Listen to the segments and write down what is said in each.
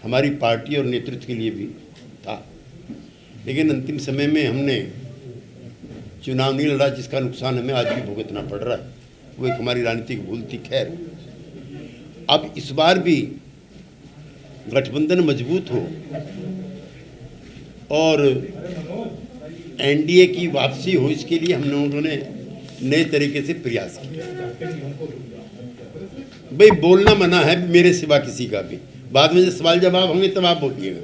हमारी पार्टी और नेतृत्व के लिए भी था, लेकिन अंतिम समय में हमने चुनाव नहीं लड़ा, जिसका नुकसान हमें आज भी भुगतना पड़ रहा है। वो एक हमारी राजनीतिक भूल थी। खैर, अब इस बार भी गठबंधन मजबूत हो और एनडीए की वापसी हो, इसके लिए उन्होंने नए तरीके से प्रयास किया। भाई, बोलना मना है मेरे सिवा किसी का भी, बाद में जब सवाल जवाब होंगे तब आप बोलिएगा।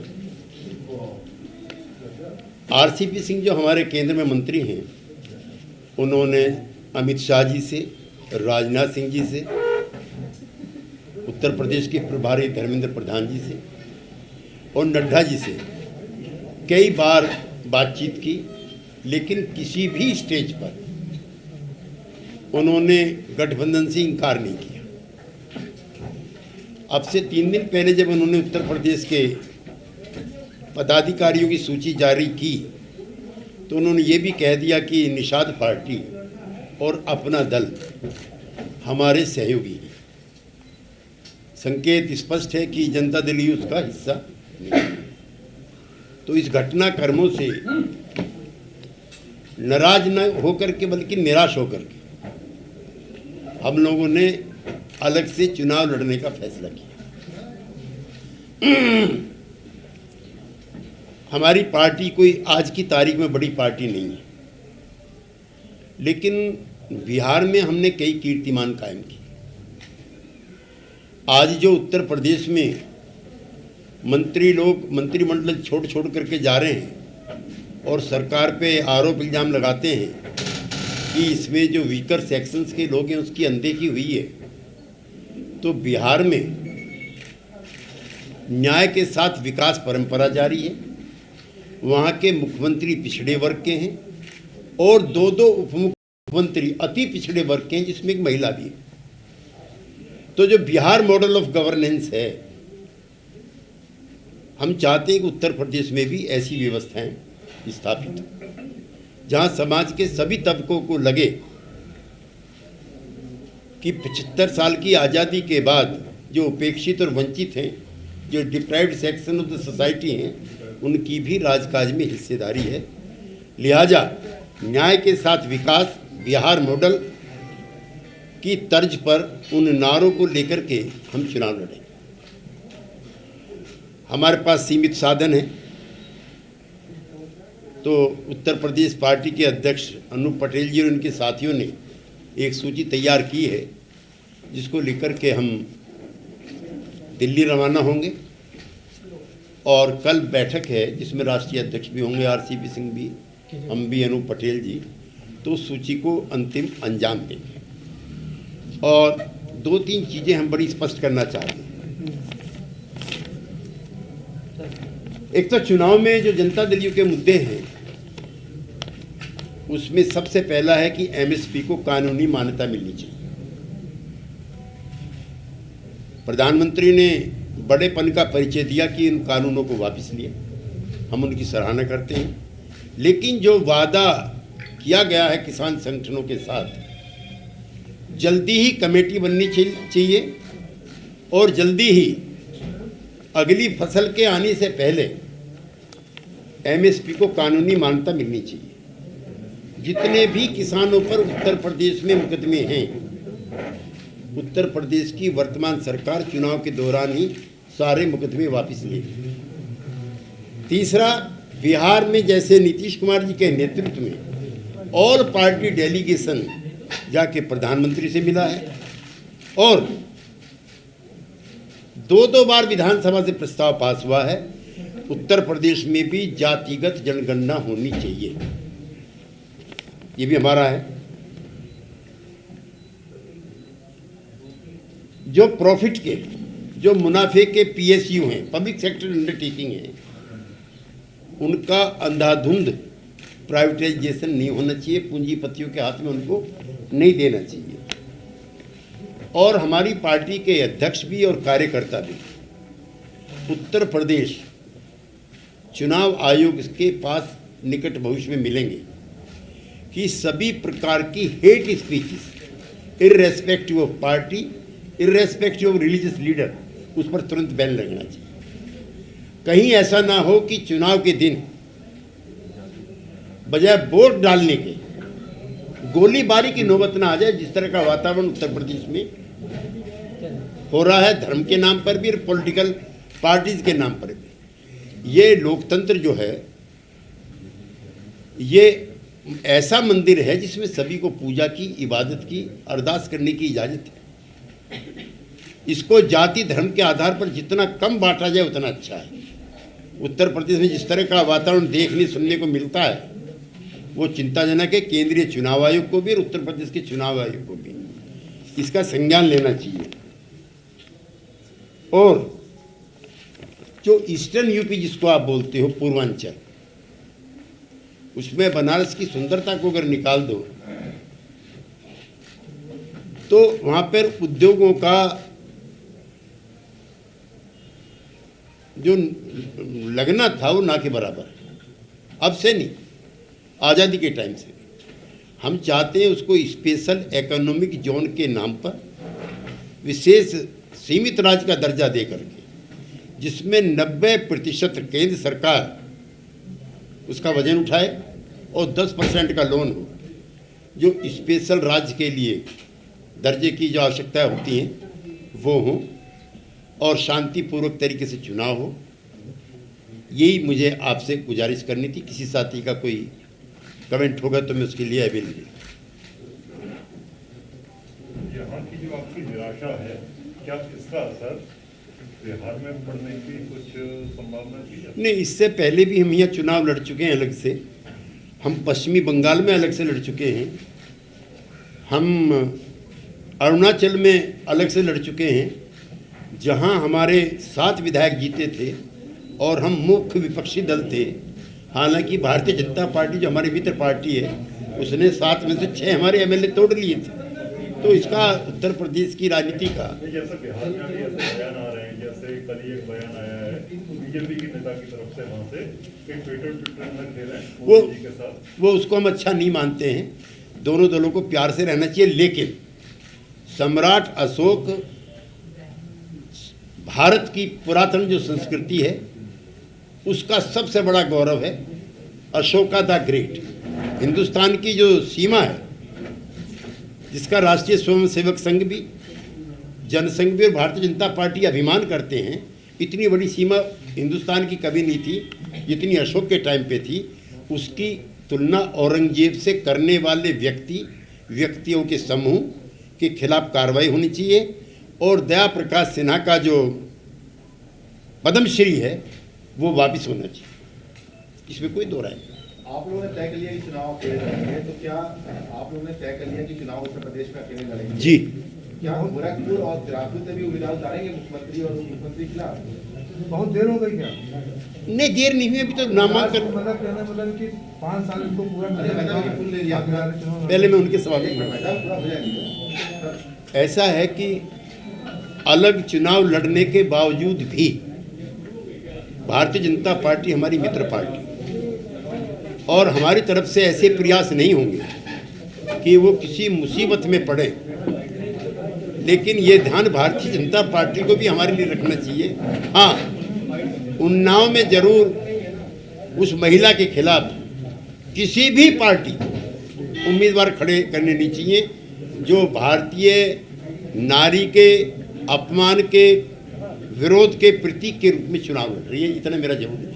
आरसीपी सिंह जो हमारे केंद्र में मंत्री हैं, उन्होंने अमित शाह जी से, राजनाथ सिंह जी से, उत्तर प्रदेश के प्रभारी धर्मेंद्र प्रधान जी से और नड्डा जी से कई बार बातचीत की, लेकिन किसी भी स्टेज पर उन्होंने गठबंधन से इनकार नहीं किया। अब से 3 दिन पहले जब उन्होंने उत्तर प्रदेश के पदाधिकारियों की सूची जारी की, तो उन्होंने ये भी कह दिया कि निषाद पार्टी और अपना दल हमारे सहयोगी हैं। संकेत स्पष्ट है कि जनता दल ही उसका हिस्सा नहीं। तो इस घटनाक्रमों से नाराज न होकर के बल्कि निराश होकर के हम लोगों ने अलग से चुनाव लड़ने का फैसला किया। हमारी पार्टी कोई आज की तारीख में बड़ी पार्टी नहीं है, लेकिन बिहार में हमने कई कीर्तिमान कायम किए। आज जो उत्तर प्रदेश में मंत्रिमंडल छोड़ करके जा रहे हैं और सरकार पे आरोप इल्जाम लगाते हैं कि इसमें जो वीकर सेक्शंस के लोग हैं उसकी अनदेखी हुई है, तो बिहार में न्याय के साथ विकास परंपरा जारी है। वहाँ के मुख्यमंत्री पिछड़े वर्ग के हैं और 2 उप मुख्यमंत्री अति पिछड़े वर्ग के हैं, जिसमें एक महिला भी है। तो जो बिहार मॉडल ऑफ गवर्नेंस है, हम चाहते हैं कि उत्तर प्रदेश में भी ऐसी व्यवस्थाएं स्थापित हो, जहां समाज के सभी तबकों को लगे कि 75 साल की आज़ादी के बाद जो उपेक्षित और वंचित हैं, जो deprived section of the society हैं, उनकी भी राजकाज में हिस्सेदारी है। लिहाजा न्याय के साथ विकास, बिहार मॉडल की तर्ज पर उन नारों को लेकर के हम चुनाव लड़ेंगे। हमारे पास सीमित साधन है, तो उत्तर प्रदेश पार्टी के अध्यक्ष अनूप पटेल जी और उनके साथियों ने एक सूची तैयार की है, जिसको लेकर के हम दिल्ली रवाना होंगे। और कल बैठक है जिसमें राष्ट्रीय अध्यक्ष भी होंगे, आरसीपी सिंह भी, हम भी, अनूप पटेल जी, तो सूची को अंतिम अंजाम देंगे। और 2-3 चीज़ें हम बड़ी स्पष्ट करना चाहते हैं। एक तो चुनाव में जो जनता दलियों के मुद्दे हैं, उसमें सबसे पहला है कि एमएसपी को कानूनी मान्यता मिलनी चाहिए। प्रधानमंत्री ने बड़ेपन का परिचय दिया कि इन कानूनों को वापस लिया, हम उनकी सराहना करते हैं। लेकिन जो वादा किया गया है किसान संगठनों के साथ, जल्दी ही कमेटी बननी चाहिए और जल्दी ही अगली फसल के आने से पहले एमएसपी को कानूनी मान्यता मिलनी चाहिए। जितने भी किसानों पर उत्तर प्रदेश में मुकदमे हैं, उत्तर प्रदेश की वर्तमान सरकार चुनाव के दौरान ही सारे मुकदमे वापस लेगी। तीसरा, बिहार में जैसे नीतीश कुमार जी के नेतृत्व में ऑल पार्टी डेलीगेशन जाके प्रधानमंत्री से मिला है और 2 बार विधानसभा से प्रस्ताव पास हुआ है, उत्तर प्रदेश में भी जातिगत जनगणना होनी चाहिए। ये भी हमारा है। जो प्रॉफिट के, जो मुनाफे के पीएसयू हैं, पब्लिक सेक्टर अंडरटेकिंग हैं, उनका अंधाधुंध प्राइवेटाइजेशन नहीं होना चाहिए, पूंजीपतियों के हाथ में उनको नहीं देना चाहिए। और हमारी पार्टी के अध्यक्ष भी और कार्यकर्ता भी उत्तर प्रदेश चुनाव आयोग के पास निकट भविष्य में मिलेंगे कि सभी प्रकार की hate speeches, irrespective of party, irrespective of religious leader, उस पर तुरंत बैन लगना चाहिए। कहीं ऐसा ना हो कि चुनाव के दिन बजाय वोट डालने के गोलीबारी की नौबत ना आ जाए, जिस तरह का वातावरण उत्तर प्रदेश में हो रहा है, धर्म के नाम पर भी और पॉलिटिकल पार्टीज के नाम पर भी। ये लोकतंत्र जो है, ये ऐसा मंदिर है जिसमें सभी को पूजा की, इबादत की, अरदास करने की इजाज़त है। इसको जाति धर्म के आधार पर जितना कम बांटा जाए उतना अच्छा है। उत्तर प्रदेश में जिस तरह का वातावरण देखने सुनने को मिलता है वो चिंताजनक है। केंद्रीय चुनाव आयोग को भी और उत्तर प्रदेश के चुनाव आयोग को भी इसका संज्ञान लेना चाहिए। और जो ईस्टर्न यूपी जिसको आप बोलते हो, पूर्वांचल, उसमें बनारस की सुंदरता को अगर निकाल दो तो वहां पर उद्योगों का जो लगना था वो ना के बराबर है। अब से नहीं, आज़ादी के टाइम से हम चाहते हैं उसको स्पेशल इकोनॉमिक जोन के नाम पर विशेष सीमित राज्य का दर्जा दे करके, जिसमें 90% केंद्र सरकार उसका वजन उठाए और 10% का लोन हो, जो स्पेशल राज्य के लिए दर्जे की जो आवश्यकताएं होती हैं वो हो, और शांतिपूर्वक तरीके से चुनाव हो। यही मुझे आपसे गुजारिश करनी थी। किसी साथी का कोई कमेंट होगा तो मैं उसके लिए अवेलेबल। यहाँ की जो आपकी निराशा है, क्या इसका असर बिहार में पड़ने की कुछ संभावना थी? नहीं, इससे पहले भी हम यहाँ चुनाव लड़ चुके हैं अलग से। हम पश्चिमी बंगाल में अलग से लड़ चुके हैं, हम अरुणाचल में अलग से लड़ चुके हैं, जहाँ हमारे 7 विधायक जीते थे और हम मुख्य विपक्षी दल थे। हालांकि भारतीय जनता पार्टी जो हमारी मित्र पार्टी है उसने 7 में से 6 हमारे एमएलए तोड़ लिए थे। तो इसका उत्तर प्रदेश की राजनीति का, जैसे बिहार में भी ऐसे बयान आ रहे हैं, जैसे कल ही एक बयान आया है बीजेपी के नेता की तरफ से, वहाँ से कि ट्विटर में खेल रहे हैं मोदी जी के साथ। वो उसको हम अच्छा नहीं मानते हैं। दोनों दलों को प्यार से रहना चाहिए, लेकिन सम्राट अशोक भारत की पुरातन जो संस्कृति है उसका सबसे बड़ा गौरव है। अशोका द ग्रेट, हिंदुस्तान की जो सीमा है, जिसका राष्ट्रीय स्वयंसेवक संघ भी, जनसंघ भी और भारतीय जनता पार्टी अभिमान करते हैं, इतनी बड़ी सीमा हिंदुस्तान की कभी नहीं थी जितनी अशोक के टाइम पे थी। उसकी तुलना औरंगजेब से करने वाले व्यक्तियों के समूह के खिलाफ कार्रवाई होनी चाहिए। और दया प्रकाश सिन्हा का जो पद्मश्री है वो वापस होना चाहिए, इसमें कोई दो राय नहीं। आप लोगों ने तय कर लिया कि चुनाव अकेले लड़ेंगे, तो क्या आप लोगों ने तय कर लिया कि चुनाव उत्तर प्रदेश में अकेले लड़ेंगे? जी। क्या गोरखपुर और जयपुर से भी उम्मीदवार उतारेंगे मुख्यमंत्री और उप मुख्यमंत्री के खिलाफ? बहुत देर हो गई क्या? नहीं, देर नहीं हुई, अभी तो नामांकन, मतलब कि 5 साल इसको पूरा पहले मैं उनके सवाल ऐसा है कि अलग चुनाव लड़ने के बावजूद भी भारतीय जनता पार्टी हमारी मित्र पार्टी, और हमारी तरफ से ऐसे प्रयास नहीं होंगे कि वो किसी मुसीबत में पड़े। लेकिन ये ध्यान भारतीय जनता पार्टी को भी हमारे लिए रखना चाहिए। हाँ, उन्नाव में जरूर उस महिला के खिलाफ किसी भी पार्टी उम्मीदवार खड़े करने नहीं चाहिए जो भारतीय नारी के अपमान के विरोध के प्रतीक के रूप में चुनाव लड़ रही है। इतना मेरा जवाब है।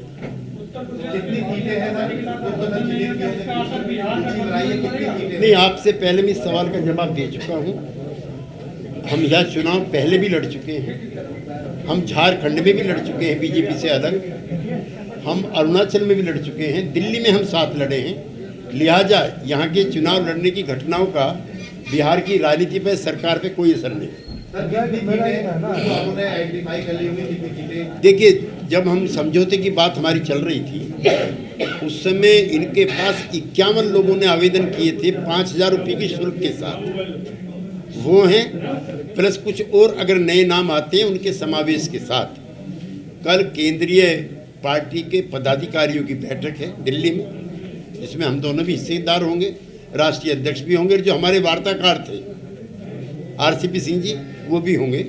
नहीं, आपसे पहले मैं इस सवाल का जवाब दे चुका हूँ। हम यह चुनाव पहले भी लड़ चुके हैं। हम झारखंड में भी लड़ चुके हैं बीजेपी से अलग, हम अरुणाचल में भी लड़ चुके हैं, दिल्ली में हम साथ लड़े हैं। लिहाजा यहाँ के चुनाव लड़ने की घटनाओं का बिहार की राजनीति पर, सरकार पे कोई असर नहीं। देखिए, जब हम समझौते की बात हमारी चल रही थी उस समय इनके पास 51 लोगों ने आवेदन किए थे 5,000 रुपये की शुल्क के साथ। वो हैं प्लस कुछ और अगर नए नाम आते हैं उनके समावेश के साथ। कल केंद्रीय पार्टी के पदाधिकारियों की बैठक है दिल्ली में, जिसमें हम दोनों भी हिस्सेदार होंगे, राष्ट्रीय अध्यक्ष भी होंगे, जो हमारे वार्ताकार थे आरसीपी सिंह जी वो भी होंगे।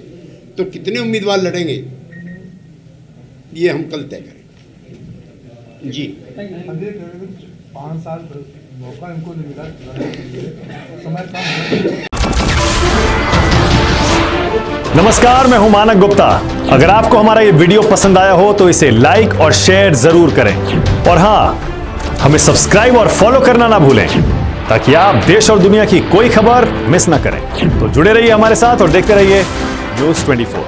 तो कितने उम्मीदवार लड़ेंगे ये हम कल तय करेंगे। जी, हम ये कह रहे थे कि 5 साल मौका इनको नहीं मिला लड़ने के लिए, समय कम है। नमस्कार, मैं हूं मानक गुप्ता। अगर आपको हमारा ये वीडियो पसंद आया हो तो इसे लाइक और शेयर जरूर करें, और हां, हमें सब्सक्राइब और फॉलो करना ना भूलें ताकि आप देश और दुनिया की कोई खबर मिस ना करें। तो जुड़े रहिए हमारे साथ और देखते रहिए न्यूज़ 24।